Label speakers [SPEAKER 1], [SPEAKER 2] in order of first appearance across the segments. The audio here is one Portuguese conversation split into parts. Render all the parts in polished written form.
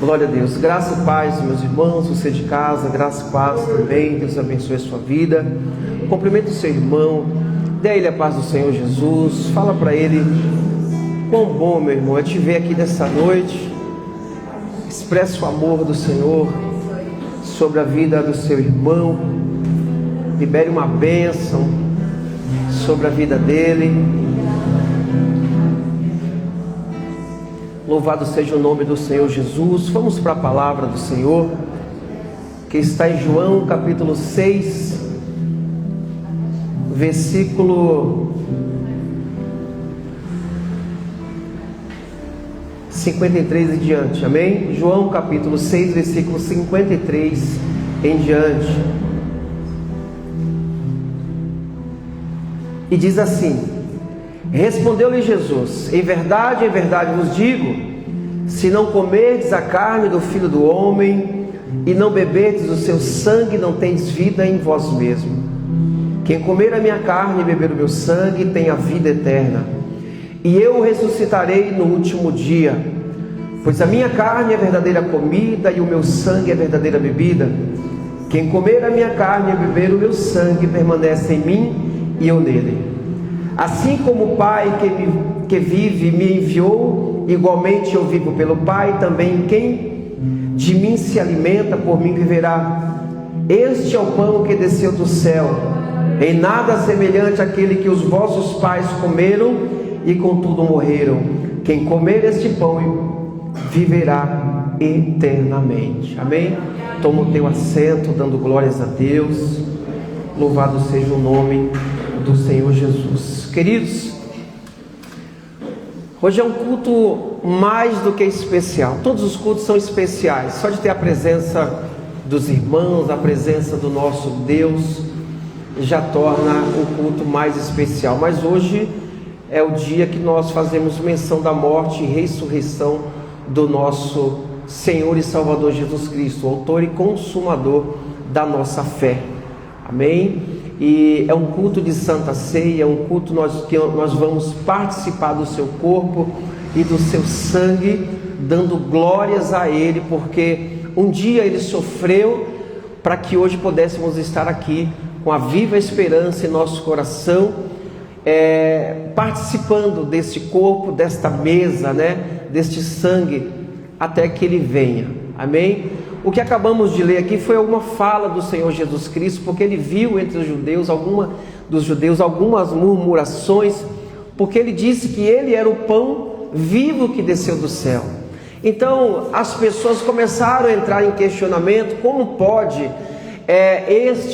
[SPEAKER 1] Glória a Deus. Graça e paz, meus irmãos, você de casa, graça e paz também. Deus abençoe a sua vida. Cumprimento o seu irmão, dê a ele a paz do Senhor Jesus. Fala para ele quão bom, meu irmão, é te ver aqui nessa noite. Expressa o amor do Senhor sobre a vida do seu irmão. Libere uma bênção sobre a vida dele. Louvado seja o nome do Senhor Jesus. Vamos para a palavra do Senhor, que está em João capítulo 6, versículo 53 em diante. Amém? João capítulo 6, versículo 53 em diante. E diz assim: respondeu-lhe Jesus: em verdade vos digo, se não comerdes a carne do Filho do Homem e não beberdes o seu sangue, não tendes vida em vós mesmos. Quem comer a minha carne e beber o meu sangue tem a vida eterna, e eu o ressuscitarei no último dia. Pois a minha carne é verdadeira comida e o meu sangue é verdadeira bebida. Quem comer a minha carne e beber o meu sangue permanece em mim e eu nele. Assim como o Pai que vive me enviou, igualmente eu vivo pelo Pai, também quem de mim se alimenta, por mim viverá. Este é o pão que desceu do céu, em nada semelhante àquele que os vossos pais comeram e contudo morreram. Quem comer este pão viverá eternamente. Amém? Toma o teu assento, dando glórias a Deus. Louvado seja o nome do Senhor Jesus. Queridos, hoje é um culto mais do que especial. Todos os cultos são especiais. Só de ter a presença dos irmãos, a presença do nosso Deus, já torna o culto mais especial. Mas hoje é o dia que nós fazemos menção da morte e ressurreição do nosso Senhor e Salvador Jesus Cristo, autor e consumador da nossa fé. Amém? E é um culto de Santa Ceia, é um culto que nós vamos participar do seu corpo e do seu sangue, dando glórias a Ele, porque um dia Ele sofreu para que hoje pudéssemos estar aqui com a viva esperança em nosso coração, participando deste corpo, desta mesa, deste sangue, até que Ele venha. Amém? O que acabamos de ler aqui foi alguma fala do Senhor Jesus Cristo, porque Ele viu entre os judeus, algumas murmurações, porque Ele disse que Ele era o pão vivo que desceu do céu. Então as pessoas começaram a entrar em questionamento: como pode?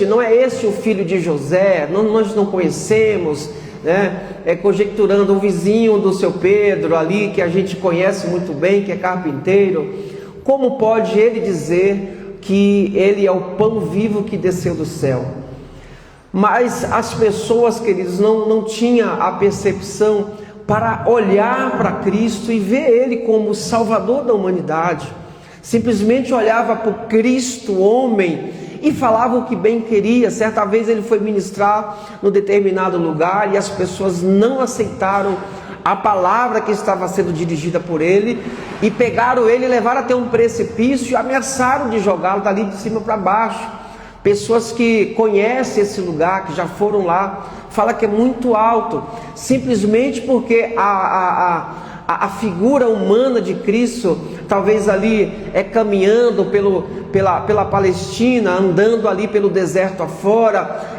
[SPEAKER 1] Não é este o filho de José? Nós não conhecemos, conjecturando o vizinho do seu Pedro ali, que a gente conhece muito bem, que é carpinteiro. Como pode ele dizer que ele é o pão vivo que desceu do céu? Mas as pessoas, queridos, não tinham a percepção para olhar para Cristo e ver Ele como o Salvador da humanidade. Simplesmente olhava para o Cristo, homem, e falava o que bem queria. Certa vez ele foi ministrar num determinado lugar e as pessoas não aceitaram a palavra que estava sendo dirigida por ele, e pegaram ele e levaram até um precipício e ameaçaram de jogá-lo dali de cima para baixo. Pessoas que conhecem esse lugar, que já foram lá, falam que é muito alto, simplesmente porque a figura humana de Cristo, talvez ali caminhando pela Palestina, andando ali pelo deserto afora,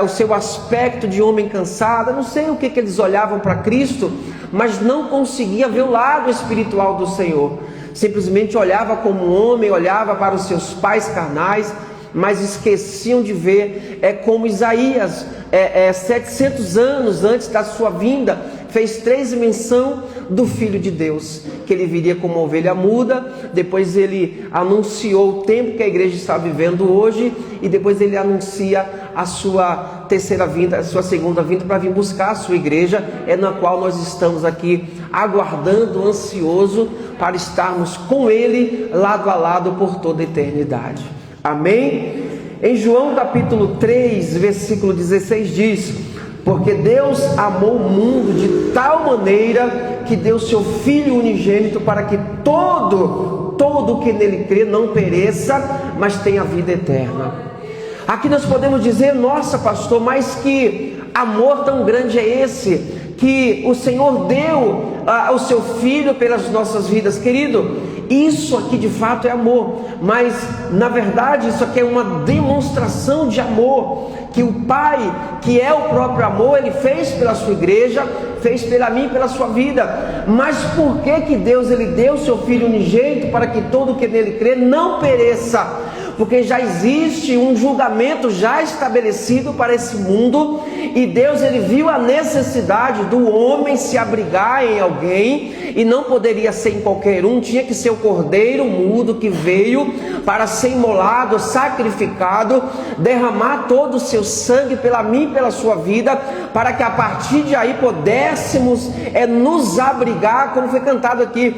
[SPEAKER 1] o seu aspecto de homem cansado. Eu não sei o que eles olhavam para Cristo, mas não conseguia ver o lado espiritual do Senhor. Simplesmente olhava como homem, olhava para os seus pais carnais, mas esqueciam de ver, como Isaías, 700 anos antes da sua vinda, fez 3 menção do Filho de Deus, que ele viria como ovelha muda. Depois ele anunciou o tempo que a igreja está vivendo hoje, e depois ele anuncia a sua terceira vinda, a sua segunda vinda, para vir buscar a sua igreja, na qual nós estamos aqui aguardando, ansioso para estarmos com ele lado a lado por toda a eternidade. Amém? Em João capítulo 3, versículo 16 diz: porque Deus amou o mundo de tal maneira que deu seu Filho unigênito para que todo que nele crê não pereça, mas tenha vida eterna. Aqui nós podemos dizer: nossa, pastor, mas que amor tão grande é esse, que o Senhor deu o seu Filho pelas nossas vidas. Querido, isso aqui de fato é amor, mas na verdade isso aqui é uma demonstração de amor, que o Pai, que é o próprio amor, Ele fez pela sua igreja, fez pela mim, pela sua vida. Mas por que Deus Ele deu o seu Filho unigênito para que todo que nele crê não pereça? Porque já existe um julgamento já estabelecido para esse mundo, e Deus Ele viu a necessidade do homem se abrigar em alguém, e não poderia ser em qualquer um, tinha que ser o cordeiro mudo que veio para ser imolado, sacrificado, derramar todo o seu sangue pela mim e pela sua vida, para que a partir de aí pudéssemos nos abrigar, como foi cantado aqui,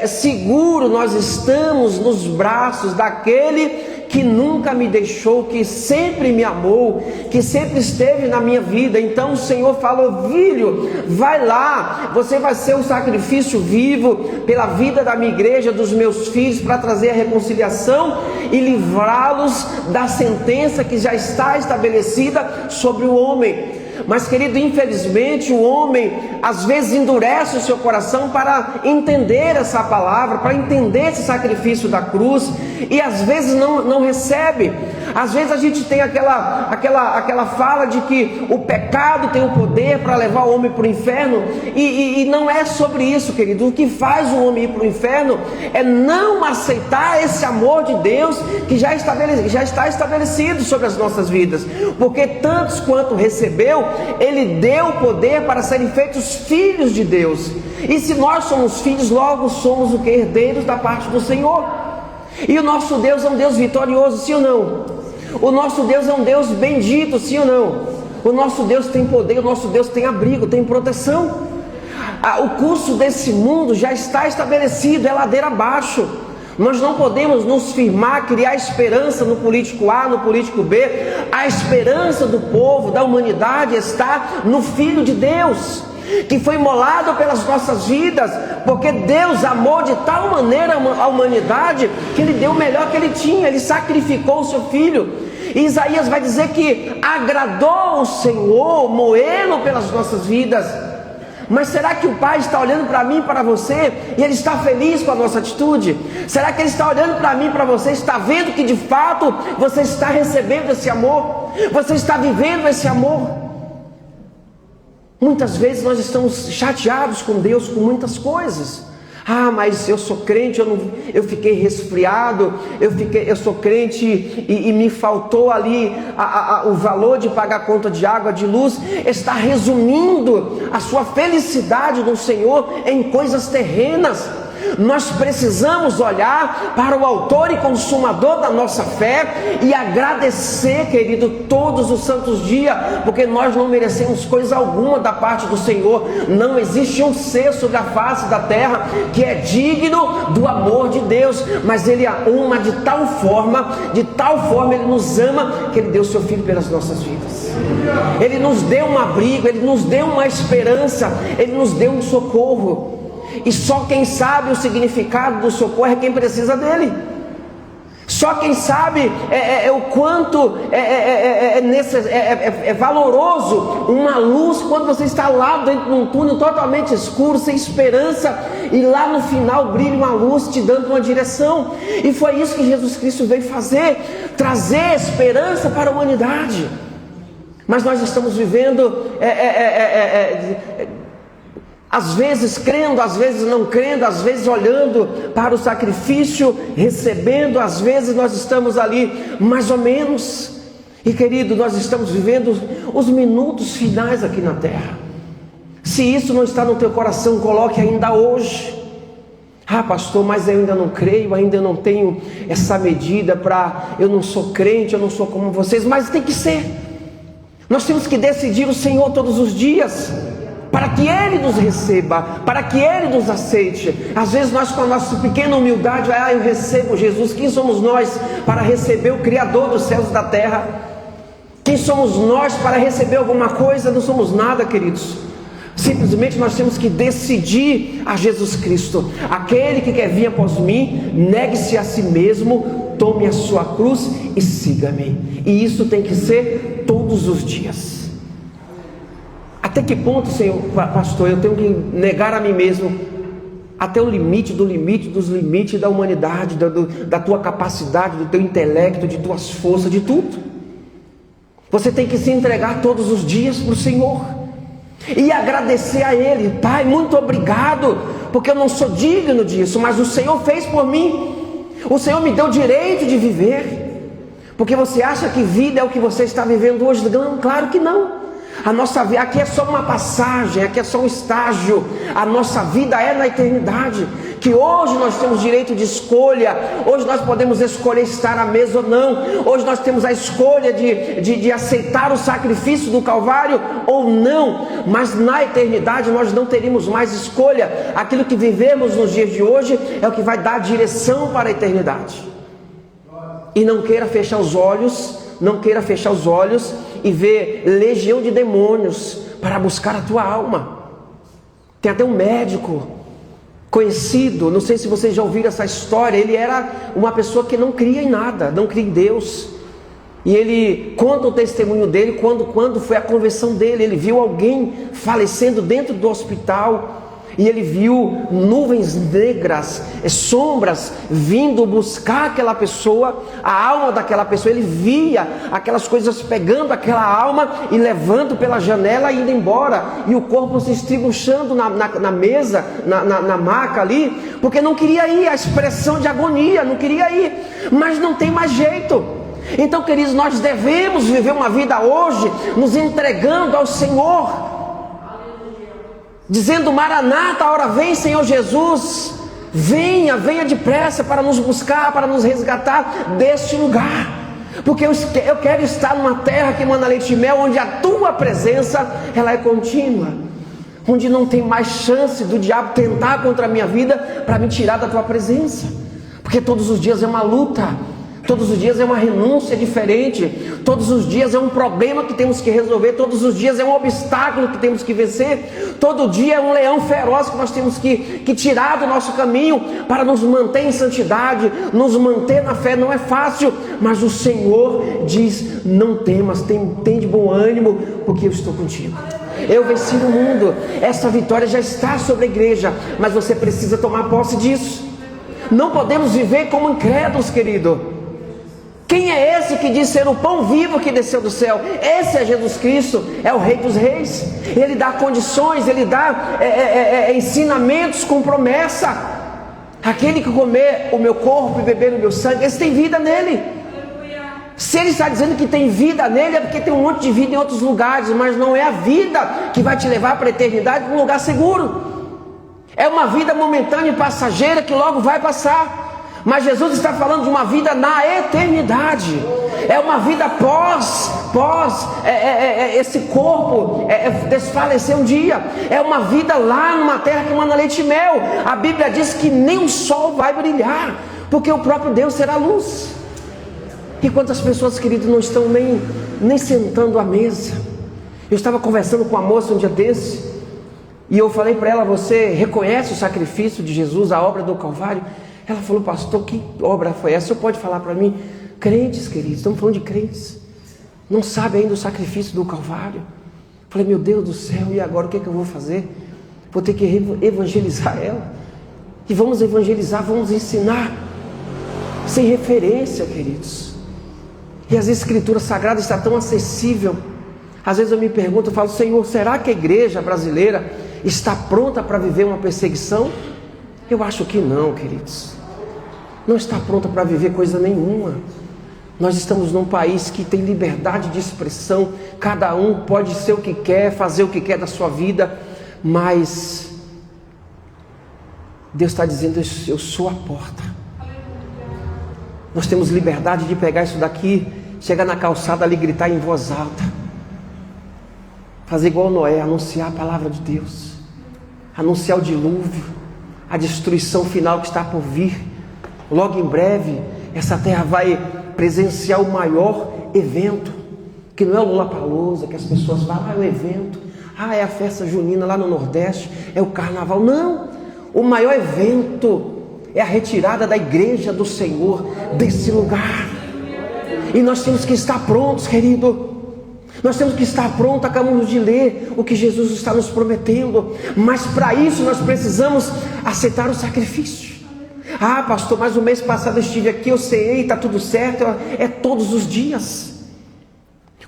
[SPEAKER 1] seguro nós estamos nos braços daquele que nunca me deixou, que sempre me amou, que sempre esteve na minha vida. Então o Senhor falou: filho, vai lá, você vai ser um sacrifício vivo pela vida da minha igreja, dos meus filhos, para trazer a reconciliação e livrá-los da sentença que já está estabelecida sobre o homem. Mas, querido, infelizmente o homem às vezes endurece o seu coração para entender essa palavra, para entender esse sacrifício da cruz, e às vezes não recebe. Às vezes a gente tem aquela fala de que o pecado tem o poder para levar o homem para o inferno, e não é sobre isso, querido. O que faz o homem ir para o inferno é não aceitar esse amor de Deus que já está estabelecido sobre as nossas vidas, porque tantos quanto recebeu, Ele deu o poder para serem feitos filhos de Deus. E se nós somos filhos, logo somos o que? Herdeiros da parte do Senhor. E o nosso Deus é um Deus vitorioso, sim ou não? O nosso Deus é um Deus bendito, sim ou não? O nosso Deus tem poder, o nosso Deus tem abrigo, tem proteção. O curso desse mundo já está estabelecido, é ladeira abaixo. Nós não podemos nos firmar, criar esperança no político A, no político B. A esperança do povo, da humanidade, está no Filho de Deus, que foi imolado pelas nossas vidas, porque Deus amou de tal maneira a humanidade, que Ele deu o melhor que Ele tinha, Ele sacrificou o seu Filho. E Isaías vai dizer que agradou o Senhor moê-lo pelas nossas vidas. Mas será que o Pai está olhando para mim e para você, e Ele está feliz com a nossa atitude? Será que Ele está olhando para mim e para você, está vendo que de fato você está recebendo esse amor? Você está vivendo esse amor? Muitas vezes nós estamos chateados com Deus com muitas coisas. Ah, mas eu sou crente, eu fiquei resfriado, eu sou crente e me faltou ali o valor de pagar a conta de água, de luz. Está resumindo a sua felicidade no Senhor em coisas terrenas. Nós precisamos olhar para o autor e consumador da nossa fé e agradecer, querido, todos os santos dias, porque nós não merecemos coisa alguma da parte do Senhor. Não existe um ser sobre a face da terra que é digno do amor de Deus, mas Ele ama de tal forma Ele nos ama, que Ele deu o seu Filho pelas nossas vidas. Ele nos deu um abrigo, Ele nos deu uma esperança, Ele nos deu um socorro. E só quem sabe o significado do socorro é quem precisa dele. Só quem sabe o quanto é valoroso uma luz quando você está lá dentro de um túnel totalmente escuro, sem esperança, e lá no final brilha uma luz te dando uma direção. E foi isso que Jesus Cristo veio fazer, trazer esperança para a humanidade. Mas nós estamos vivendo às vezes crendo, às vezes não crendo, às vezes olhando para o sacrifício, recebendo, às vezes nós estamos ali mais ou menos. E querido, nós estamos vivendo os minutos finais aqui na terra. Se isso não está no teu coração, coloque ainda hoje. Ah, pastor, mas eu ainda não creio, ainda não tenho essa medida eu não sou crente, eu não sou como vocês. Mas tem que ser. Nós temos que decidir o Senhor todos os dias, para que Ele nos receba, para que Ele nos aceite. Às vezes nós, com a nossa pequena humildade, eu recebo Jesus. Quem somos nós para receber o Criador dos céus e da terra? Quem somos nós para receber alguma coisa? Não somos nada, queridos. Simplesmente nós temos que decidir a Jesus Cristo. Aquele que quer vir após mim, negue-se a si mesmo, tome a sua cruz e siga-me. E isso tem que ser todos os dias. Até que ponto, Senhor, pastor, eu tenho que negar a mim mesmo? Até o limite do limite dos limites da humanidade, da tua capacidade, do teu intelecto, de tuas forças, de tudo. Você tem que se entregar todos os dias para o Senhor e agradecer a Ele. Pai, muito obrigado, porque eu não sou digno disso, mas o Senhor fez por mim. O Senhor me deu o direito de viver. Porque você acha que vida é o que você está vivendo hoje? Não, claro que não. A nossa vida aqui é só uma passagem, aqui é só um estágio. A nossa vida é na eternidade. Que hoje nós temos direito de escolha. Hoje nós podemos escolher estar à mesa ou não. Hoje nós temos a escolha de aceitar o sacrifício do Calvário ou não. Mas na eternidade nós não teríamos mais escolha. Aquilo que vivemos nos dias de hoje é o que vai dar direção para a eternidade. E não queira fechar os olhos. Não queira fechar os olhos e ver legião de demônios para buscar a tua alma. Tem até um médico conhecido, não sei se vocês já ouviram essa história. Ele era uma pessoa que não cria em nada, não cria em Deus. E ele conta o testemunho dele quando foi a conversão dele. Ele viu alguém falecendo dentro do hospital. E ele viu nuvens negras, sombras vindo buscar aquela pessoa, a alma daquela pessoa. Ele via aquelas coisas pegando aquela alma e levando pela janela e indo embora. E o corpo se estribuchando na mesa, na maca ali, porque não queria ir, a expressão de agonia, não queria ir. Mas não tem mais jeito. Então, queridos, nós devemos viver uma vida hoje nos entregando ao Senhor, dizendo: Maranata, a hora vem, Senhor Jesus, venha depressa para nos buscar, para nos resgatar deste lugar, porque eu quero estar numa terra que manda leite e mel, onde a tua presença ela é contínua, onde não tem mais chance do diabo tentar contra a minha vida para me tirar da tua presença, porque todos os dias é uma luta. Todos os dias é uma renúncia diferente. Todos os dias é um problema que temos que resolver. Todos os dias é um obstáculo que temos que vencer. Todo dia é um leão feroz que nós temos que tirar do nosso caminho para nos manter em santidade, nos manter na fé. Não é fácil, mas o Senhor diz: não temas, tem de bom ânimo, porque eu estou contigo. Eu venci o mundo. Essa vitória já está sobre a igreja, mas você precisa tomar posse disso. Não podemos viver como incrédulos, querido. Quem é esse que diz ser o pão vivo que desceu do céu? Esse é Jesus Cristo, é o Rei dos Reis. Ele dá condições, ele dá ensinamentos com promessa. Aquele que comer o meu corpo e beber o meu sangue, esse tem vida nele. Se ele está dizendo que tem vida nele, é porque tem um monte de vida em outros lugares, mas não é a vida que vai te levar para a eternidade, para um lugar seguro. É uma vida momentânea e passageira que logo vai passar. Mas Jesus está falando de uma vida na eternidade. É uma vida pós esse corpo desfalecer um dia. É uma vida lá numa terra que manda leite e mel. A Bíblia diz que nem o sol vai brilhar, porque o próprio Deus será luz. E quantas pessoas, queridos, não estão nem sentando à mesa? Eu estava conversando com uma moça um dia desse, e eu falei para ela: você reconhece o sacrifício de Jesus, a obra do Calvário? Ela falou: pastor, que obra foi essa? O senhor pode falar para mim? Crentes, queridos, estamos falando de crentes, não sabe ainda o sacrifício do Calvário. Falei: meu Deus do céu, e agora o que é que eu vou fazer? Vou ter que evangelizar ela. E vamos evangelizar, vamos ensinar, sem referência, queridos. E as escrituras sagradas estão tão acessível. Às vezes eu me pergunto, eu falo: Senhor, será que a igreja brasileira está pronta para viver uma perseguição? Eu acho que não, queridos. Não está pronta para viver coisa nenhuma. Nós estamos num país que tem liberdade de expressão. Cada um pode ser o que quer, fazer o que quer da sua vida. Mas Deus está dizendo: eu sou a porta. Nós temos liberdade de pegar isso daqui, chegar na calçada ali, gritar em voz alta, fazer igual Noé, anunciar a palavra de Deus, anunciar o dilúvio, a destruição final que está por vir. Logo em breve essa terra vai presenciar o maior evento, que não é o Lollapalooza, que as pessoas falam: é o evento. é a festa junina lá no Nordeste, é o carnaval. Não, o maior evento é a retirada da igreja do Senhor desse lugar. E nós temos que estar prontos, querido. Nós temos que estar prontos. Acabamos de ler o que Jesus está nos prometendo. Mas para isso nós precisamos aceitar o sacrifício. Pastor, mas o mês passado eu estive aqui, eu sei, está tudo certo. É todos os dias.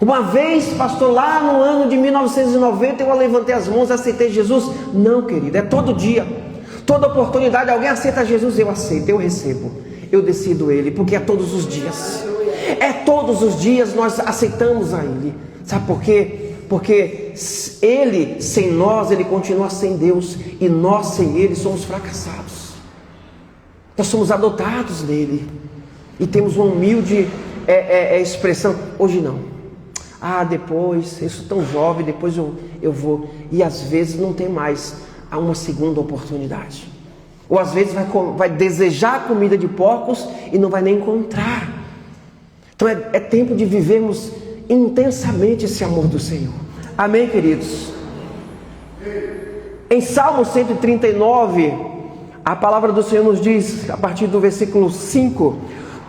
[SPEAKER 1] Uma vez, pastor, lá no ano de 1990, eu levantei as mãos e aceitei Jesus. Não, querido, é todo dia. Toda oportunidade, alguém aceita Jesus, eu aceito, eu recebo. Eu decido Ele, porque é todos os dias. É todos os dias nós aceitamos a Ele. Sabe por quê? Porque Ele, sem nós, Ele continua sem Deus. E nós, sem Ele, somos fracassados. Nós somos adotados nele. E temos uma humilde expressão. Hoje não. Depois, eu sou tão jovem, depois eu vou. E às vezes não tem mais uma segunda oportunidade. Ou às vezes vai desejar comida de porcos e não vai nem encontrar. Então é tempo de vivermos intensamente esse amor do Senhor. Amém, queridos? Em Salmo 139, a palavra do Senhor nos diz, a partir do versículo 5: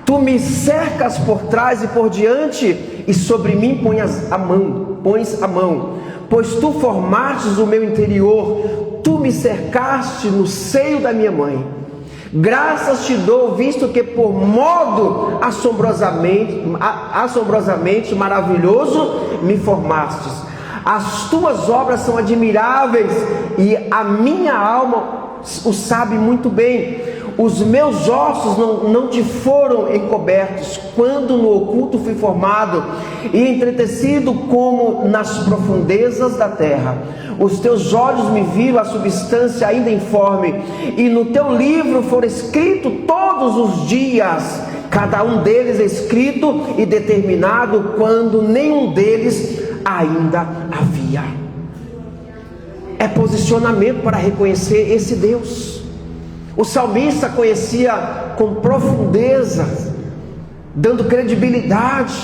[SPEAKER 1] Tu me cercas por trás e por diante, e sobre mim pões a mão, pois tu formastes o meu interior, tu me cercaste no seio da minha mãe. Graças te dou, visto que por modo assombrosamente maravilhoso me formastes. As tuas obras são admiráveis, e a minha alma o sabe muito bem. Os meus ossos não te foram encobertos, quando no oculto fui formado e entretecido como nas profundezas da terra. Os teus olhos me viram a substância ainda informe, e no teu livro foram escritos todos os dias, cada um deles escrito e determinado, quando nenhum deles ainda havia. É posicionamento para reconhecer esse Deus. O salmista conhecia com profundeza, dando credibilidade,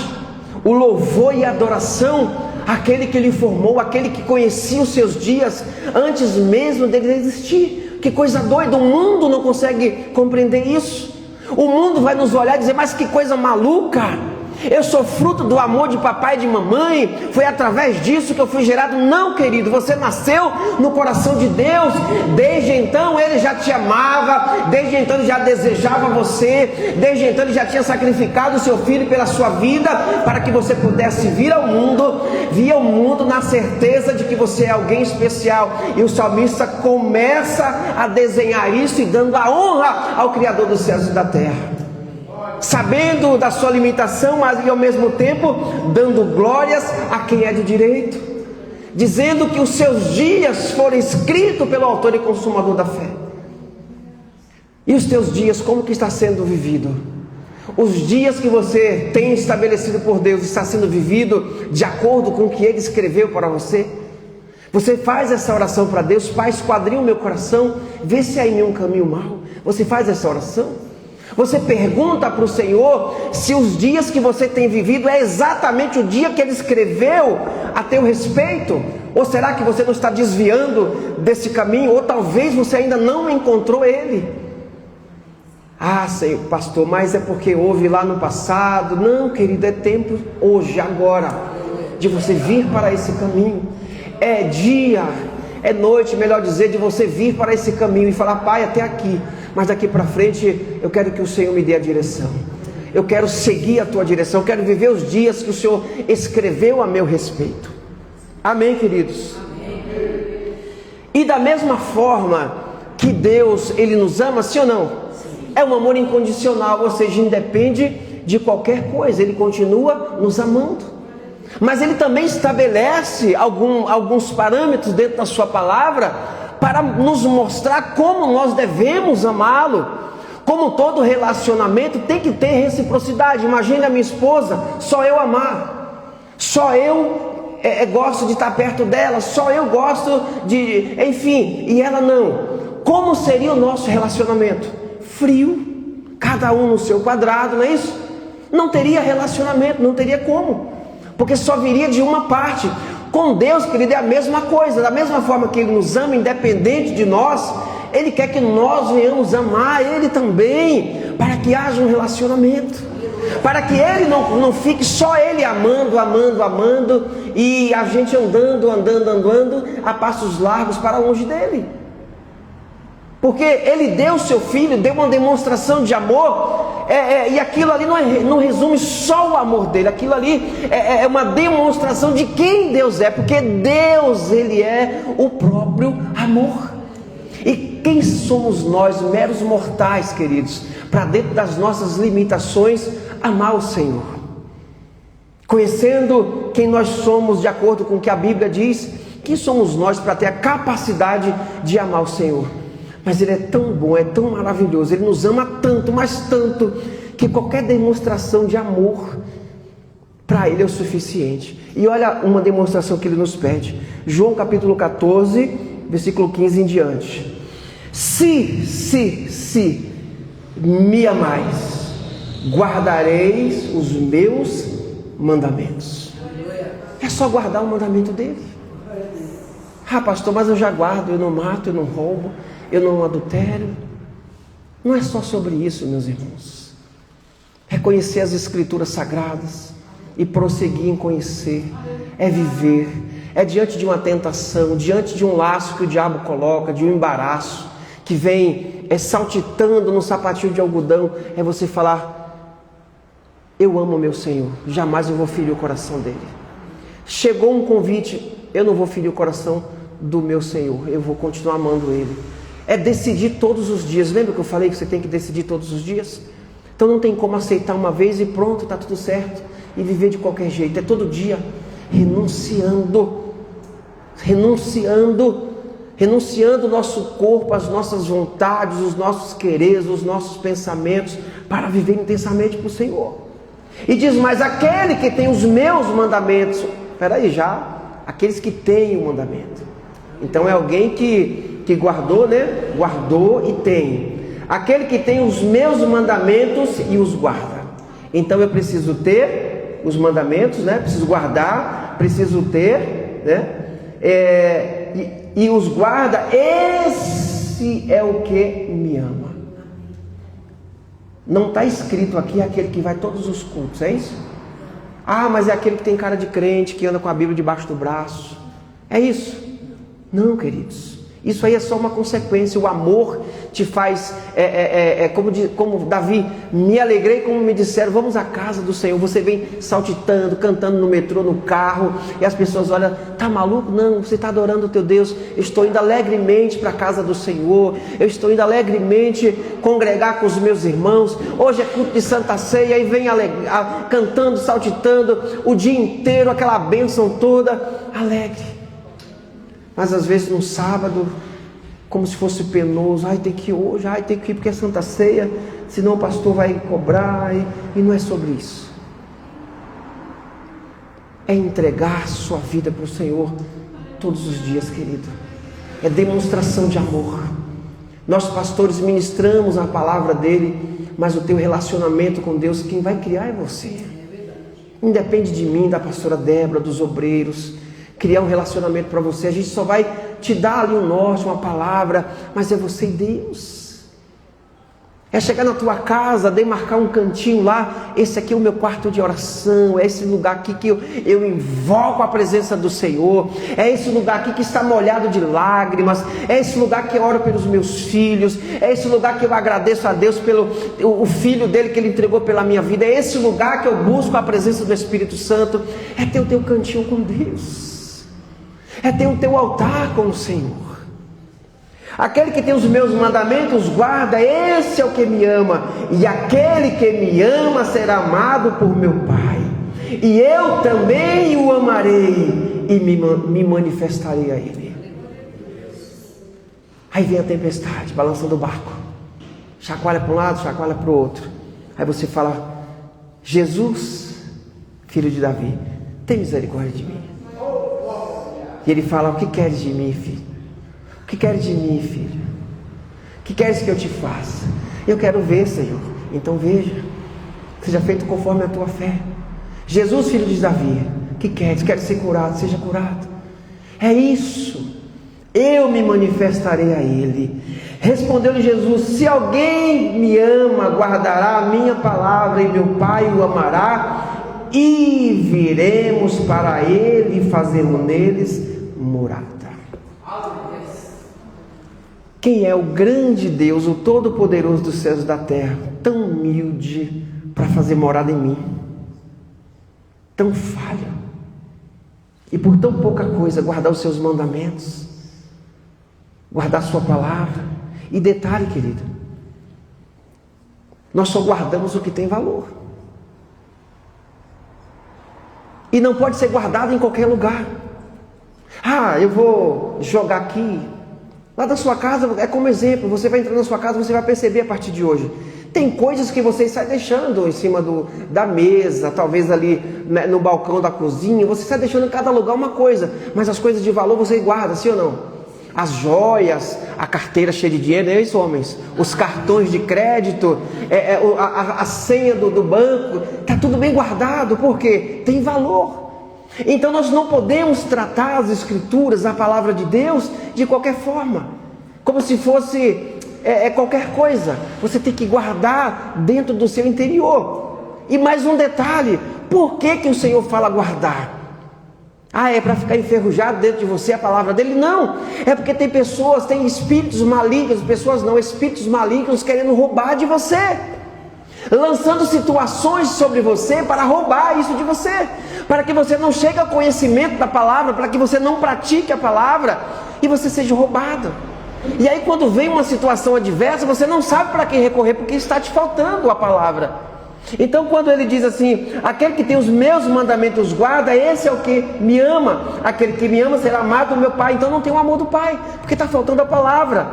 [SPEAKER 1] o louvor e a adoração àquele que lhe formou, aquele que conhecia os seus dias antes mesmo dele existir. Que coisa doida, o mundo não consegue compreender isso. O mundo vai nos olhar e dizer: mas que coisa maluca! Eu sou fruto do amor de papai e de mamãe, foi através disso que eu fui gerado. Não, querido, você nasceu no coração de Deus. Desde então Ele já te amava, desde então Ele já desejava você, desde então Ele já tinha sacrificado o seu Filho pela sua vida, para que você pudesse vir ao mundo na certeza de que você é alguém especial. E o salmista começa a desenhar isso e dando a honra ao Criador dos céus e da terra, sabendo da sua limitação, mas ao mesmo tempo dando glórias a quem é de direito, dizendo que os seus dias foram escritos pelo autor e consumador da fé. E os teus dias, como que está sendo vivido? Os dias que você tem estabelecido por Deus, está sendo vivido de acordo com o que Ele escreveu para você? Você faz essa oração para Deus: Pai, esquadrinha o meu coração, vê se há em mim um caminho mau. Você faz essa oração? Você pergunta para o Senhor se os dias que você tem vivido é exatamente o dia que Ele escreveu a teu respeito? Ou será que você não está desviando desse caminho? Ou talvez você ainda não encontrou Ele? Senhor, pastor, mas é porque houve lá no passado. Não, querido, é tempo hoje, agora, de você vir para esse caminho. É dia, é noite, melhor dizer, de você vir para esse caminho e falar: Pai, até aqui, mas daqui para frente eu quero que o Senhor me dê a direção. Eu quero seguir a tua direção, eu quero viver os dias que o Senhor escreveu a meu respeito. Amém, queridos? Amém. E da mesma forma que Deus, Ele nos ama, sim ou não? Sim. É um amor incondicional, ou seja, independe de qualquer coisa, Ele continua nos amando. Mas Ele também estabelece alguns parâmetros dentro da sua palavra para nos mostrar como nós devemos amá-lo. Como todo relacionamento tem que ter reciprocidade. Imagine a minha esposa, só eu amar, só eu gosto de estar perto dela, só eu gosto de, enfim, e ela não. Como seria o nosso relacionamento? Frio, cada um no seu quadrado, não é isso? Não teria relacionamento, não teria como, porque só viria de uma parte. Com Deus, querido, é a mesma coisa. Da mesma forma que Ele nos ama, independente de nós, Ele quer que nós venhamos amar Ele também, para que haja um relacionamento, para que Ele não fique só Ele amando, e a gente andando a passos largos para longe dEle. Porque Ele deu o seu Filho, deu uma demonstração de amor, e aquilo ali não resume só o amor dele, aquilo ali é uma demonstração de quem Deus é, porque Deus, Ele é o próprio amor. E quem somos nós, meros mortais, queridos, para dentro das nossas limitações, amar o Senhor? Conhecendo quem nós somos, de acordo com o que a Bíblia diz, quem somos nós para ter a capacidade de amar o Senhor? Mas Ele é tão bom, é tão maravilhoso, Ele nos ama tanto, mas tanto, que qualquer demonstração de amor para Ele é o suficiente. E olha uma demonstração que Ele nos pede. João capítulo 14, versículo 15 em diante. Se me amais, guardareis os meus mandamentos. É só guardar o mandamento dEle. Ah, pastor, mas eu já guardo, eu não mato, eu não roubo, eu não adultero. Não é só sobre isso, meus irmãos. É conhecer as Escrituras Sagradas e prosseguir em conhecer. É viver. É diante de uma tentação, diante de um laço que o diabo coloca, de um embaraço que vem saltitando no sapatinho de algodão, é você falar: eu amo meu Senhor, jamais eu vou ferir o coração dele. Chegou um convite, eu não vou ferir o coração do meu Senhor, eu vou continuar amando Ele. É decidir todos os dias. Lembra que eu falei que você tem que decidir todos os dias? Então não tem como aceitar uma vez e pronto, está tudo certo, e viver de qualquer jeito. É todo dia renunciando o nosso corpo, as nossas vontades, os nossos quereres, os nossos pensamentos, para viver intensamente para o Senhor. E diz: mas aquele que tem os meus mandamentos. Peraí, já, aqueles que têm o mandamento. Então é alguém que guardou, né? Guardou e tem. Aquele que tem os meus mandamentos e os guarda. Então eu preciso ter os mandamentos, né? Preciso guardar, preciso ter, né? E os guarda. Esse é o que me ama. Não está escrito aqui aquele que vai todos os cultos, é isso? Ah, mas é aquele que tem cara de crente, que anda com a Bíblia debaixo do braço. É isso? Não, queridos. Isso aí é só uma consequência. O amor te faz, como Davi: me alegrei como me disseram, vamos à casa do Senhor. Você vem saltitando, cantando no metrô, no carro, e as pessoas olham: tá maluco? Não, você está adorando o teu Deus. Eu estou indo alegremente para a casa do Senhor, eu estou indo alegremente congregar com os meus irmãos. Hoje é culto de Santa Ceia, e vem cantando, saltitando o dia inteiro, aquela bênção toda, alegre. Mas às vezes no sábado, como se fosse penoso: ai, tem que ir hoje, ai, tem que ir porque é Santa Ceia, senão o pastor vai cobrar. E não é sobre isso. É entregar sua vida para o Senhor todos os dias, querido. É demonstração de amor. Nós pastores ministramos a palavra dele, mas o teu relacionamento com Deus, quem vai criar é você. Independe de mim, da pastora Débora, dos obreiros, criar um relacionamento para você. A gente só vai te dar ali um norte, uma palavra, mas é você e Deus. É chegar na tua casa, demarcar um cantinho lá: esse aqui é o meu quarto de oração, é esse lugar aqui que eu invoco a presença do Senhor, é esse lugar aqui que está molhado de lágrimas, é esse lugar que eu oro pelos meus filhos, é esse lugar que eu agradeço a Deus pelo o filho dele que ele entregou pela minha vida, é esse lugar que eu busco a presença do Espírito Santo. É ter o teu cantinho com Deus, é ter o teu altar com o Senhor. Aquele que tem os meus mandamentos guarda, esse é o que me ama, e aquele que me ama será amado por meu Pai, e eu também o amarei e me manifestarei a ele. Aí vem a tempestade balançando o barco, chacoalha para um lado, chacoalha para o outro. Aí você fala: Jesus, filho de Davi, tem misericórdia de mim. E ele fala: o que queres de mim, filho? O que queres de mim, filho? O que queres que eu te faça? Eu quero ver, Senhor. Então veja, seja feito conforme a tua fé. Jesus, filho de Davi, que quer ser curado, seja curado. É isso. Eu me manifestarei a ele. Respondeu-lhe Jesus: se alguém me ama, guardará a minha palavra, e meu Pai o amará, e viremos para ele e fazemos neles morada. Quem é o grande Deus, o Todo-Poderoso dos céus e da terra, tão humilde para fazer morada em mim, tão falho, e por tão pouca coisa guardar os seus mandamentos, guardar a sua palavra? E detalhe, querido, nós só guardamos o que tem valor, e não pode ser guardado em qualquer lugar. Eu vou jogar aqui, lá da sua casa, é como exemplo. Você vai entrar na sua casa, você vai perceber a partir de hoje, tem coisas que você sai deixando em cima da mesa, talvez ali no balcão da cozinha, você sai deixando em cada lugar uma coisa, mas as coisas de valor você guarda, sim ou não? As joias, a carteira cheia de dinheiro, é isso, homens? Os cartões de crédito, a senha do banco, está tudo bem guardado, porque tem valor. Então nós não podemos tratar as Escrituras, a palavra de Deus, de qualquer forma, como se fosse qualquer coisa. Você tem que guardar dentro do seu interior. E mais um detalhe: por que o Senhor fala guardar? É para ficar enferrujado dentro de você a palavra dele? Não, é porque tem pessoas, tem espíritos malignos, espíritos malignos querendo roubar de você, lançando situações sobre você para roubar isso de você, para que você não chegue ao conhecimento da palavra, para que você não pratique a palavra e você seja roubado. E aí quando vem uma situação adversa, você não sabe para quem recorrer, porque está te faltando a palavra. Então quando ele diz assim: aquele que tem os meus mandamentos guarda, esse é o que me ama, aquele que me ama será amado do meu Pai. Então não tem o amor do Pai, porque está faltando a palavra.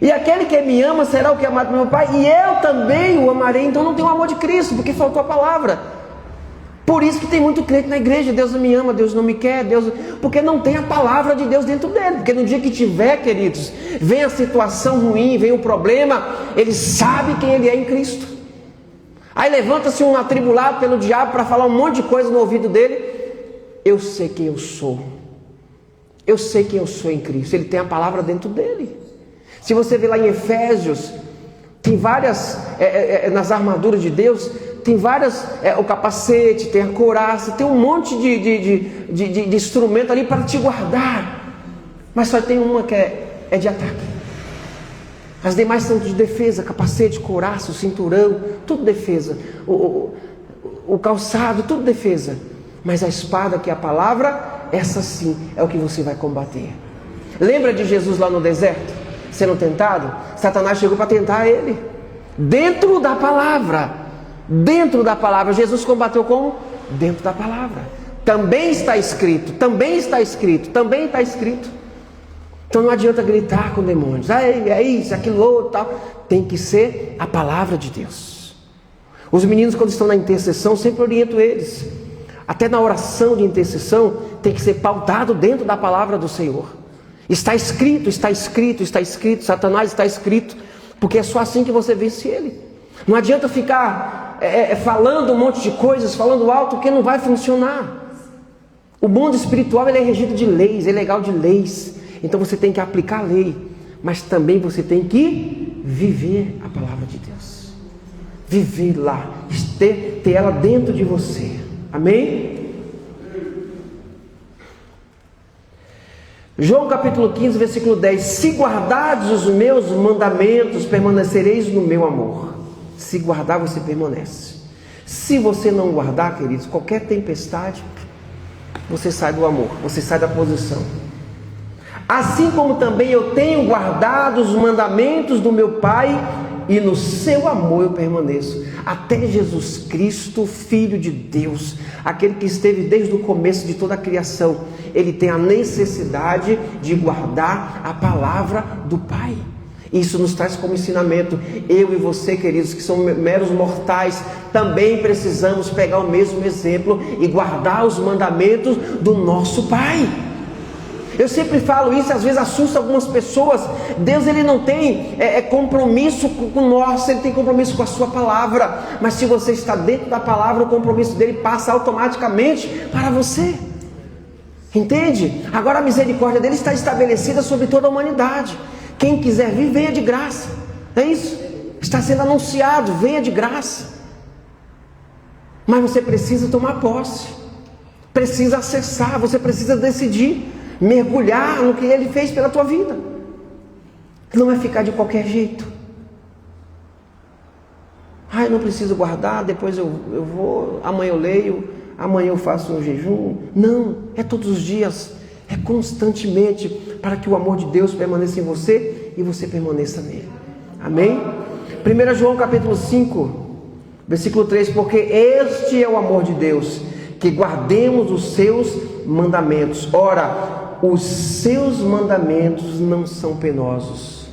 [SPEAKER 1] E aquele que me ama será o que é amado do meu Pai, e eu também o amarei. Então não tem o amor de Cristo, porque faltou a palavra. Por isso que tem muito crente na igreja: Deus não me ama, Deus não me quer, porque não tem a palavra de Deus dentro dele. Porque no dia que tiver, queridos, vem a situação ruim, vem o problema, ele sabe quem ele é em Cristo. Aí levanta-se um atribulado pelo diabo para falar um monte de coisa no ouvido dele: eu sei quem eu sou, eu sei quem eu sou em Cristo. Ele tem a palavra dentro dele. Se você vê lá em Efésios, tem várias, nas armaduras de Deus, tem várias, o capacete, tem a couraça, tem um monte de instrumento ali para te guardar, mas só tem uma que é de ataque. As demais são de defesa: capacete, couraça, o cinturão, tudo defesa, o calçado, tudo defesa. Mas a espada, que é a palavra, essa sim é o que você vai combater. Lembra de Jesus lá no deserto, sendo tentado? Satanás chegou para tentar ele, dentro da palavra. Dentro da palavra, Jesus combateu como? Dentro da palavra. Também está escrito, também está escrito, também está escrito. Então não adianta gritar com demônios: é isso, aquilo outro, tal. Tem que ser a palavra de Deus. Os meninos, quando estão na intercessão, sempre oriento eles. Até na oração de intercessão, tem que ser pautado dentro da palavra do Senhor. Está escrito, está escrito, está escrito. Satanás está escrito, porque é só assim que você vence ele. Não adianta ficar falando um monte de coisas, falando alto, que não vai funcionar. O mundo espiritual, ele é regido de leis, é legal de leis. Então você tem que aplicar a lei, mas também você tem que viver a palavra de Deus. Viver lá, ter ela dentro de você. Amém? João capítulo 15, versículo 10: se guardardes os meus mandamentos, permanecereis no meu amor. Se guardar, você permanece. Se você não guardar, queridos, qualquer tempestade, você sai do amor, você sai da posição. Assim como também eu tenho guardado os mandamentos do meu Pai, e no seu amor eu permaneço. Até Jesus Cristo, Filho de Deus, aquele que esteve desde o começo de toda a criação, ele tem a necessidade de guardar a palavra do Pai. Isso nos traz como ensinamento. Eu e você, queridos, que somos meros mortais, também precisamos pegar o mesmo exemplo e guardar os mandamentos do nosso Pai. Eu sempre falo isso, às vezes assusta algumas pessoas. Deus, ele não tem compromisso com nós, ele tem compromisso com a sua palavra. Mas se você está dentro da palavra, o compromisso dele passa automaticamente para você. Entende? Agora a misericórdia dele está estabelecida sobre toda a humanidade. Quem quiser vir, venha de graça. É isso? Está sendo anunciado, venha de graça. Mas você precisa tomar posse, precisa acessar, você precisa decidir, mergulhar no que ele fez pela tua vida. Não é ficar de qualquer jeito. Eu não preciso guardar, depois eu vou, amanhã eu leio, amanhã eu faço um jejum. Não, é todos os dias, é constantemente, para que o amor de Deus permaneça em você e você permaneça nele. Amém? 1 João capítulo 5, versículo 3, porque este é o amor de Deus, que guardemos os seus mandamentos. Ora, os seus mandamentos não são penosos.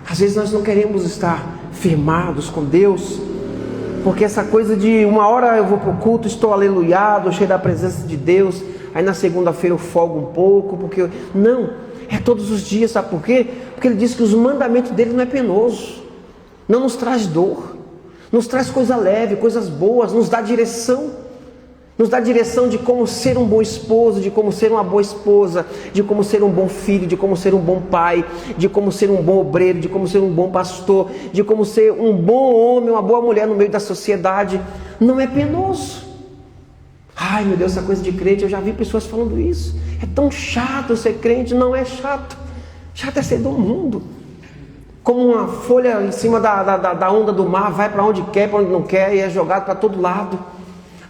[SPEAKER 1] Às vezes nós não queremos estar firmados com Deus, porque essa coisa de uma hora eu vou para o culto, estou aleluiado, cheio da presença de Deus, aí na segunda-feira eu folgo um pouco, porque não, é todos os dias, sabe por quê? Porque ele diz que os mandamentos dele não é penoso, não nos traz dor, nos traz coisa leve, coisas boas, nos dá direção de como ser um bom esposo, de como ser uma boa esposa, de como ser um bom filho, de como ser um bom pai, de como ser um bom obreiro, de como ser um bom pastor, de como ser um bom homem, uma boa mulher no meio da sociedade. Não é penoso. Ai meu Deus, essa coisa de crente, eu já vi pessoas falando isso. É tão chato ser crente. Não é chato. Chato é ser do mundo. Como uma folha em cima da onda do mar, vai para onde quer, para onde não quer, e é jogado para todo lado.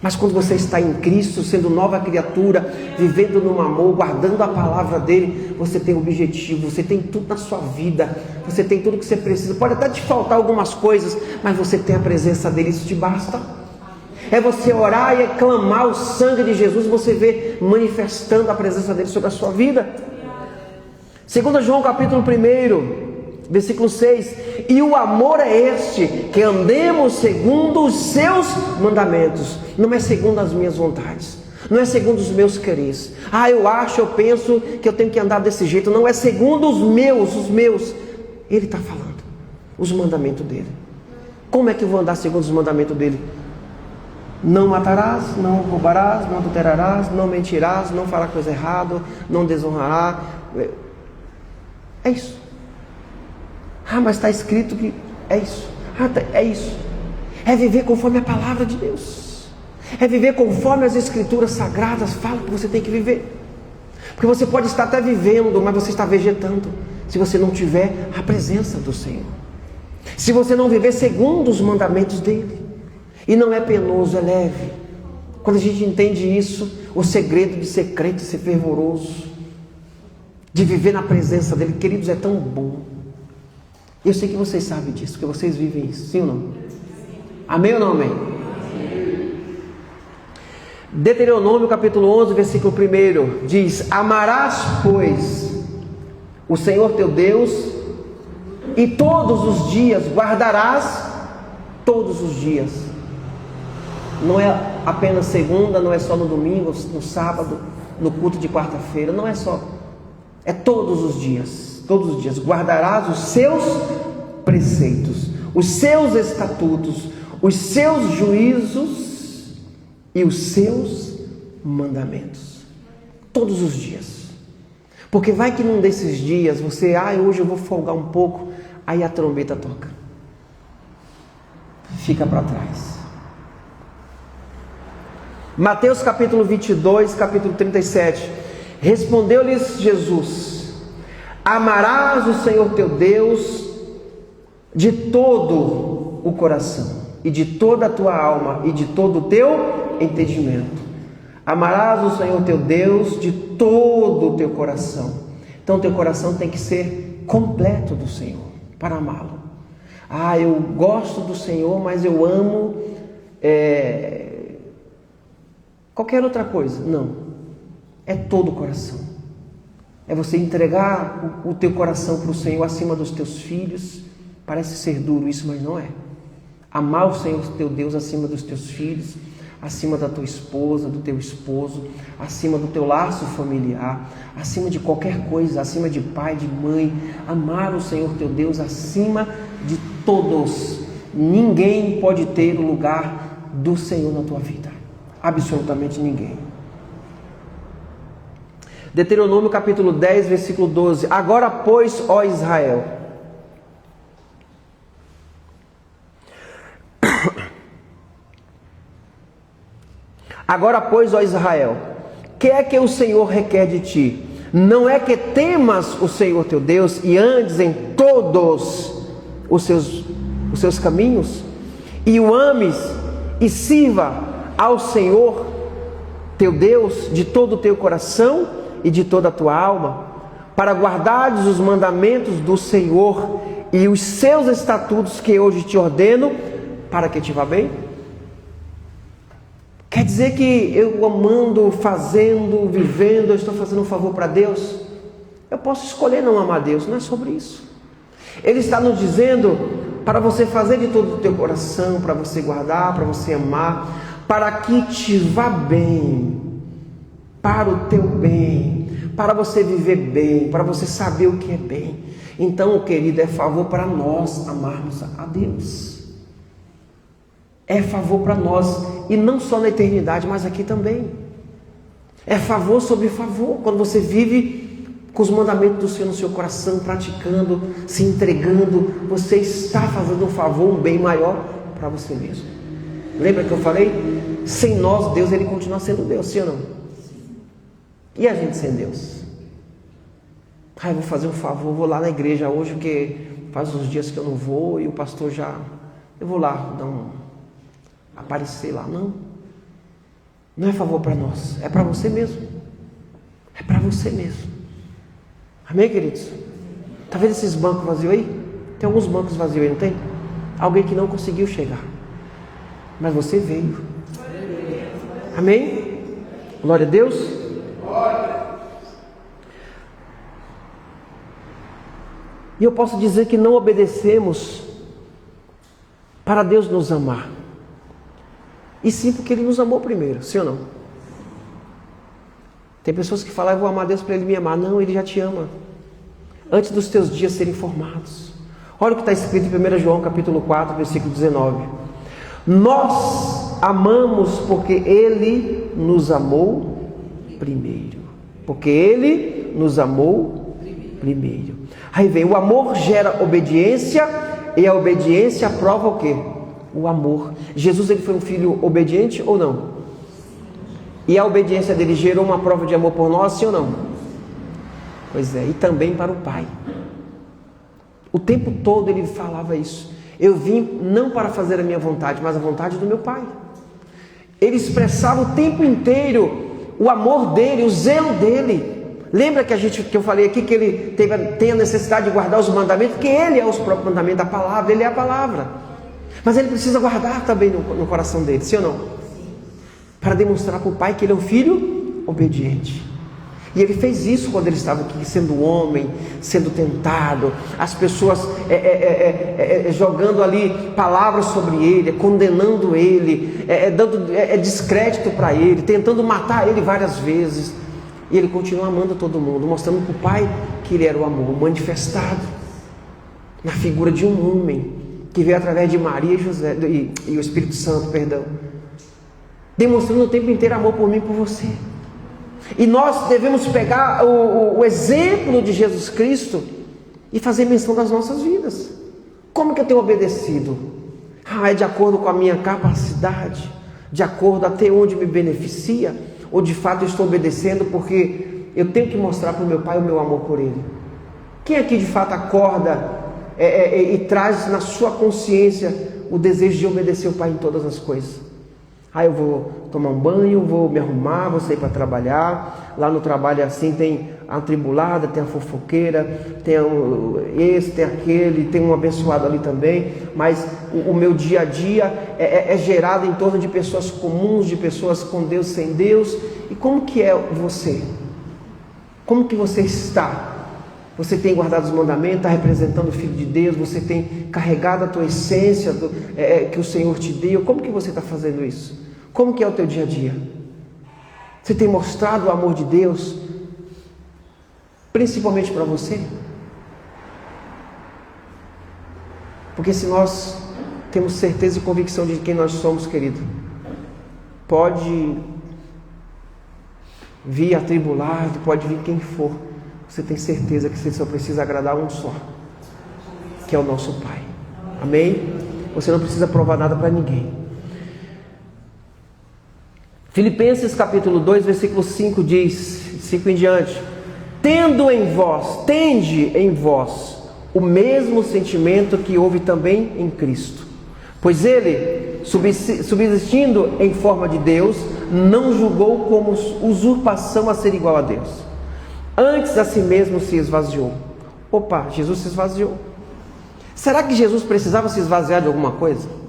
[SPEAKER 1] Mas quando você está em Cristo, sendo nova criatura, vivendo no amor, guardando a palavra dele, você tem objetivo, você tem tudo na sua vida, você tem tudo que você precisa. Pode até te faltar algumas coisas, mas você tem a presença dele, isso te basta. É você orar e clamar o sangue de Jesus, você vê manifestando a presença dele sobre a sua vida. 2 João capítulo 1, versículo 6, e o amor é este, que andemos segundo os seus mandamentos. Não é segundo as minhas vontades, não é segundo os meus quereres. Eu penso que eu tenho que andar desse jeito. Não é segundo os meus. Ele está falando os mandamentos dele. Como é que eu vou andar segundo os mandamentos dele? Não matarás, não roubarás, não adulterarás, não mentirás, não fará coisa errada, não desonrará. É isso. Mas está escrito que é isso. É isso. É viver conforme a palavra de Deus. É viver conforme as escrituras sagradas falam que você tem que viver. Porque você pode estar até vivendo, mas você está vegetando, se você não tiver a presença do Senhor. Se você não viver segundo os mandamentos dele. E não é penoso, é leve. Quando a gente entende isso, o segredo de ser crente, de ser fervoroso, de viver na presença dele, queridos, é tão bom. Eu sei que vocês sabem disso, porque vocês vivem isso, sim ou não? Amém ou não amém? Deuteronômio capítulo 11, versículo 1 diz: amarás, pois, o Senhor teu Deus, e todos os dias guardarás, todos os dias. Não é apenas segunda, não é só no domingo, no sábado, no culto de quarta-feira, não é só, é todos os dias. Todos os dias guardarás os seus preceitos, os seus estatutos, os seus juízos e os seus mandamentos. Todos os dias. Porque vai que num desses dias você, hoje eu vou folgar um pouco, aí a trombeta toca. Fica para trás. Mateus capítulo 22, capítulo 37. Respondeu-lhes Jesus: amarás o Senhor teu Deus de todo o coração, e de toda a tua alma, e de todo o teu entendimento. Amarás o Senhor teu Deus de todo o teu coração. Então teu coração tem que ser completo do Senhor para amá-lo. Eu gosto do Senhor, mas eu amo qualquer outra coisa. Não, é todo o coração. É você entregar o teu coração para o Senhor acima dos teus filhos. Parece ser duro isso, mas não é. Amar o Senhor teu Deus acima dos teus filhos, acima da tua esposa, do teu esposo, acima do teu laço familiar, acima de qualquer coisa, acima de pai, de mãe. Amar o Senhor teu Deus acima de todos. Ninguém pode ter o lugar do Senhor na tua vida. Absolutamente ninguém. Deuteronômio capítulo 10, versículo 12. Agora, pois, ó Israel, agora, pois, ó Israel, que é que o Senhor requer de ti? Não é que temas o Senhor teu Deus e andes em todos os seus caminhos, e o ames e sirva ao Senhor teu Deus de todo o teu coração e de toda a tua alma, para guardares os mandamentos do Senhor e os seus estatutos que hoje te ordeno, para que te vá bem? Quer dizer que eu amando, fazendo, vivendo, eu estou fazendo um favor para Deus? Eu posso escolher não amar Deus, não é sobre isso. Ele está nos dizendo para você fazer de todo o teu coração, para você guardar, para você amar, para que te vá bem, para o teu bem, para você viver bem, para você saber o que é bem. Então, querido, é favor para nós amarmos a Deus. É favor para nós, e não só na eternidade, mas aqui também. É favor sobre favor, quando você vive com os mandamentos do Senhor no seu coração, praticando, se entregando, você está fazendo um favor, um bem maior para você mesmo. Lembra que eu falei? Sem nós, Deus, Ele continua sendo Deus, sim ou não? E a gente sem Deus? Eu vou fazer um favor, vou lá na igreja hoje, porque faz uns dias que eu não vou, e o pastor já... Eu vou lá aparecer lá. Não é favor para nós, é para você mesmo. É para você mesmo. Amém, queridos? Está vendo esses bancos vazios aí? Tem alguns bancos vazios aí, não tem? Alguém que não conseguiu chegar, mas você veio. Amém? Glória a Deus. E eu posso dizer que não obedecemos para Deus nos amar, e sim porque Ele nos amou primeiro, sim ou não? Tem pessoas que falam, eu vou amar Deus para Ele me amar. Não, Ele já te ama antes dos teus dias serem formados. Olha o que está escrito em 1 João capítulo 4, versículo 19. Nós amamos porque Ele nos amou primeiro. Porque Ele nos amou primeiro. Aí vem, o amor gera obediência, e a obediência prova o quê? O amor. Jesus, ele foi um filho obediente ou não? E a obediência dele gerou uma prova de amor por nós, sim ou não? Pois é, e também para o Pai. O tempo todo ele falava isso. Eu vim não para fazer a minha vontade, mas a vontade do meu Pai. Ele expressava o tempo inteiro o amor dele, o zelo dele. Lembra que eu falei aqui que ele tem a necessidade de guardar os mandamentos? Porque ele é os próprios mandamentos da palavra, ele é a palavra. Mas ele precisa guardar também no coração dele, sim ou não? Para demonstrar para o Pai que ele é um filho obediente. E ele fez isso quando ele estava aqui, sendo homem, sendo tentado, as pessoas jogando ali palavras sobre ele, condenando ele, dando descrédito para ele, tentando matar ele várias vezes. E ele continua amando todo mundo, mostrando para o Pai que ele era o amor manifestado na figura de um homem que veio através de Maria e José e o Espírito Santo, demonstrando o tempo inteiro amor por mim e por você. E nós devemos pegar o exemplo de Jesus Cristo e fazer menção das nossas vidas. Como que eu tenho obedecido? É de acordo com a minha capacidade, de acordo até onde me beneficia, ou de fato eu estou obedecendo porque eu tenho que mostrar para o meu Pai o meu amor por Ele? Quem aqui de fato acorda e traz na sua consciência o desejo de obedecer o Pai em todas as coisas? Eu vou tomar um banho, vou me arrumar, vou sair para trabalhar. Lá no trabalho assim tem a atribulada, tem a fofoqueira, tem esse, tem aquele, tem um abençoado ali também. Mas o meu dia a dia é gerado em torno de pessoas comuns, de pessoas com Deus, sem Deus. E como que é você? Como que você está? Você tem guardado os mandamentos, está representando o Filho de Deus, você tem carregado a tua essência que o Senhor te deu. Como que você está fazendo isso? Como que é o teu dia a dia? Você tem mostrado o amor de Deus, principalmente para você? Porque se nós temos certeza e convicção de quem nós somos, querido, pode vir atribulado, pode vir quem for, você tem certeza que você só precisa agradar um só, que é o nosso Pai. Amém? Você não precisa provar nada para ninguém. Filipenses capítulo 2, versículo 5 diz, 5 em diante: tende em vós o mesmo sentimento que houve também em Cristo, pois ele, subsistindo em forma de Deus, não julgou como usurpação a ser igual a Deus. Antes a si mesmo se esvaziou. Opa, Jesus se esvaziou. Será que Jesus precisava se esvaziar de alguma coisa?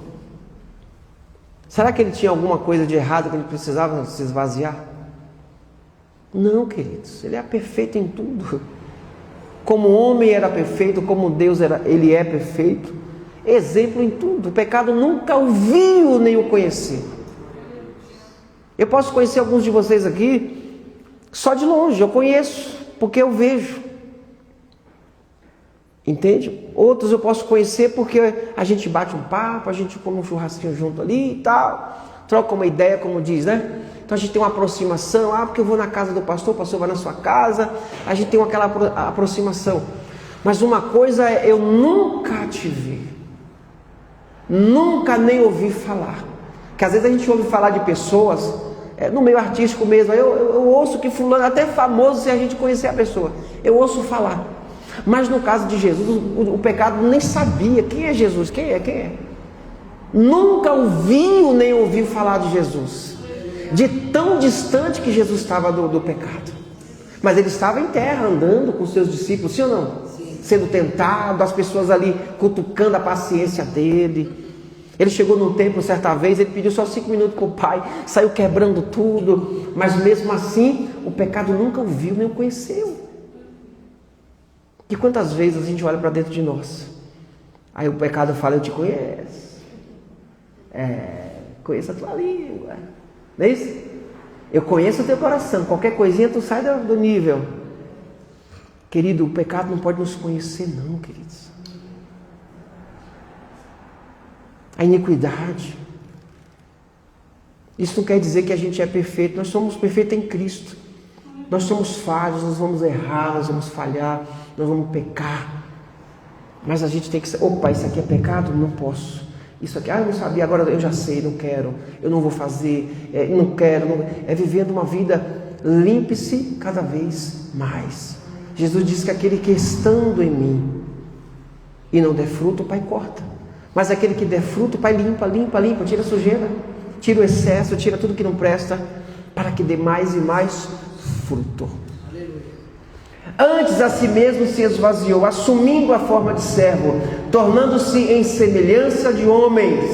[SPEAKER 1] Será que ele tinha alguma coisa de errado que ele precisava se esvaziar? Não, queridos, ele é perfeito em tudo. Como homem era perfeito, como Deus ele é perfeito. Exemplo em tudo. O pecado nunca o viu nem o conheceu. Eu posso conhecer alguns de vocês aqui só de longe, eu conheço, porque eu vejo. Entende? Outros eu posso conhecer porque a gente bate um papo, a gente come um churrasquinho junto ali e tal, troca uma ideia, como diz, né? Então a gente tem uma aproximação, porque eu vou na casa do pastor, o pastor vai na sua casa, a gente tem aquela aproximação. Mas uma coisa é, eu nunca te vi, nunca nem ouvi falar. Que às vezes a gente ouve falar de pessoas, no meio artístico mesmo, eu ouço que fulano é até famoso sem a gente conhecer a pessoa, eu ouço falar. Mas no caso de Jesus, o pecado nem sabia quem é Jesus, quem é. Nunca ouviu nem ouviu falar de Jesus, de tão distante que Jesus estava do pecado. Mas ele estava em terra, andando com seus discípulos, sim ou não? Sim. Sendo tentado, as pessoas ali cutucando a paciência dele. Ele chegou num templo certa vez, ele pediu só 5 minutos para o Pai, saiu quebrando tudo, mas mesmo assim, o pecado nunca o viu nem o conheceu. E quantas vezes a gente olha para dentro de nós, aí o pecado fala: eu te conheço, conheço a tua língua, não é isso? Eu conheço o teu coração, qualquer coisinha tu sai do nível. Querido, o pecado não pode nos conhecer não, queridos. A iniquidade, isso não quer dizer que a gente é perfeito, nós somos perfeitos em Cristo. Nós somos falhos, nós vamos errar, nós vamos falhar, nós vamos pecar. Mas a gente tem que ser, opa, isso aqui é pecado? Não posso. Isso aqui, eu não sabia, agora eu já sei, não quero, eu não vou fazer, não quero. É vivendo uma vida, limpe-se cada vez mais. Jesus diz que aquele que estando em mim e não der fruto, o Pai corta. Mas aquele que der fruto, o Pai limpa, tira a sujeira, tira o excesso, tira tudo que não presta, para que dê mais e mais fruto. Antes a si mesmo se esvaziou, assumindo a forma de servo, tornando-se em semelhança de homens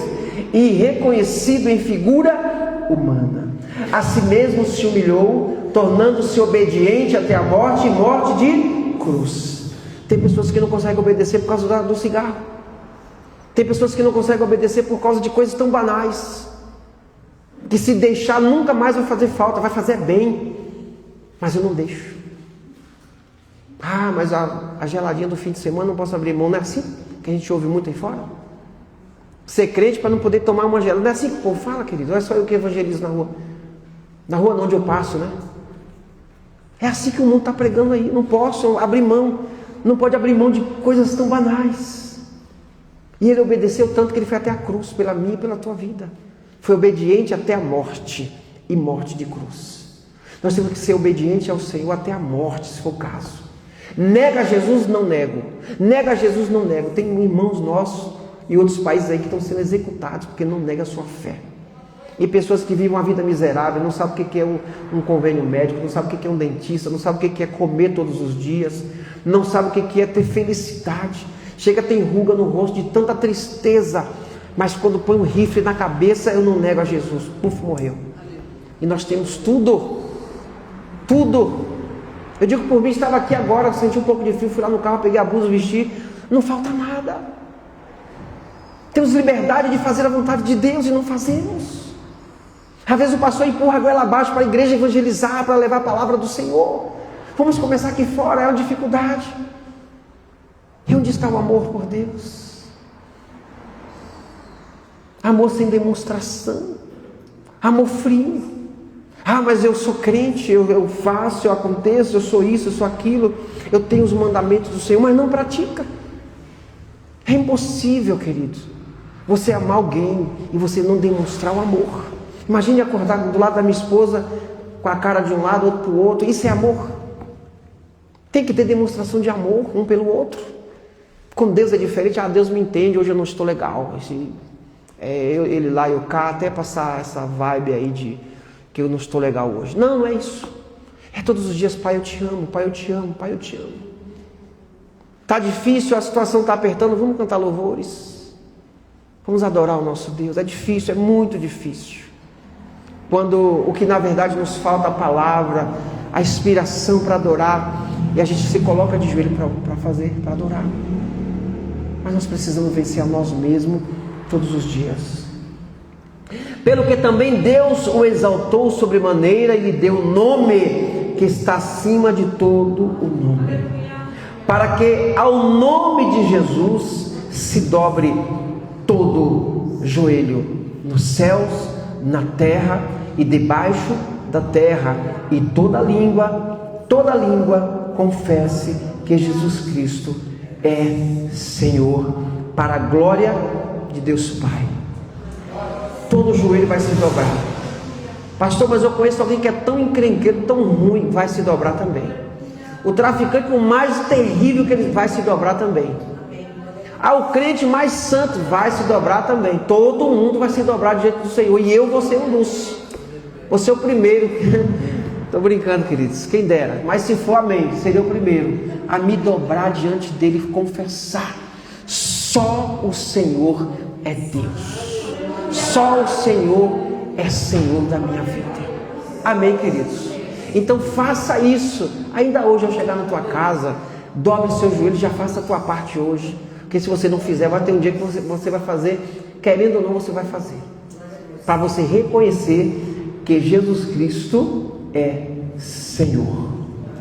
[SPEAKER 1] e reconhecido em figura humana. A si mesmo se humilhou, tornando-se obediente até a morte, e morte de cruz. Tem pessoas que não conseguem obedecer por causa do cigarro. Tem pessoas que não conseguem obedecer por causa de coisas tão banais, que se deixar nunca mais vai fazer falta, vai fazer bem. Mas eu não deixo. Mas a geladinha do fim de semana não posso abrir mão. Não é assim que a gente ouve muito aí fora? Ser crente para não poder tomar uma gelada. Não é assim que o povo fala, querido. Não é só eu que evangelizo na rua. Na rua onde eu passo, né? É assim que o mundo está pregando aí. Não posso abrir mão. Não pode abrir mão de coisas tão banais. E ele obedeceu tanto que ele foi até a cruz, pela minha e pela tua vida. Foi obediente até a morte, e morte de cruz. Nós temos que ser obedientes ao Senhor até a morte, se for o caso. Nega Jesus? Não nego. Nega Jesus? Não nego. Tem irmãos nossos e outros países aí que estão sendo executados porque não negam a sua fé. E pessoas que vivem uma vida miserável, não sabem o que é um convênio médico, não sabem o que é um dentista, não sabem o que é comer todos os dias, não sabem o que é ter felicidade. Chega a ter ruga no rosto de tanta tristeza, mas quando põe um rifle na cabeça, eu não nego a Jesus. Puf, morreu. E nós temos tudo. Eu digo por mim, estava aqui agora, senti um pouco de frio, fui lá no carro, peguei a blusa, vesti, não falta nada. Temos liberdade de fazer a vontade de Deus e não fazemos. Às vezes o pastor empurra a goela abaixo para a igreja evangelizar, para levar a palavra do Senhor. Vamos começar aqui fora, é uma dificuldade. E onde está o amor por Deus? Amor sem demonstração. Amor frio. Mas eu sou crente, eu faço, eu aconteço, eu sou isso, eu sou aquilo. Eu tenho os mandamentos do Senhor, mas não pratica. É impossível, querido, você amar alguém e você não demonstrar o amor. Imagine acordar do lado da minha esposa com a cara de um lado, outro para o outro. Isso é amor. Tem que ter demonstração de amor um pelo outro. Com Deus é diferente. Deus me entende, hoje eu não estou legal. Ele lá e eu cá, até passar essa vibe aí de que eu não estou legal hoje. Não é isso. É todos os dias: Pai, eu te amo, Pai, eu te amo, Pai, eu te amo. Está difícil, a situação está apertando, vamos cantar louvores. Vamos adorar o nosso Deus. É difícil, é muito difícil. Quando o que na verdade nos falta, a palavra, a inspiração para adorar, e a gente se coloca de joelho para adorar. Mas nós precisamos vencer a nós mesmos todos os dias. Pelo que também Deus o exaltou sobremaneira e lhe deu o nome que está acima de todo o nome, para que ao nome de Jesus se dobre todo joelho, nos céus, na terra e debaixo da terra, e toda língua confesse que Jesus Cristo é Senhor, para a glória de Deus Pai. Todo joelho vai se dobrar. Pastor, mas eu conheço alguém que é tão encrenqueiro, tão ruim. Vai se dobrar também. O traficante, o mais terrível que ele vai se dobrar também. O crente mais santo vai se dobrar também. Todo mundo vai se dobrar diante do Senhor. E eu vou ser um dos. Vou ser o primeiro. Estou brincando, queridos. Quem dera. Mas se for, amém, seria o primeiro a me dobrar diante dele e confessar: só o Senhor é Deus. Só o Senhor é Senhor da minha vida. Amém, queridos? Então faça isso. Ainda hoje, ao chegar na tua casa, dobre os seus joelhos, já faça a tua parte hoje. Porque se você não fizer, vai ter um dia que você vai fazer, querendo ou não, você vai fazer. Para você reconhecer que Jesus Cristo é Senhor.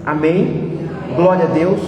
[SPEAKER 1] Amém? Glória a Deus.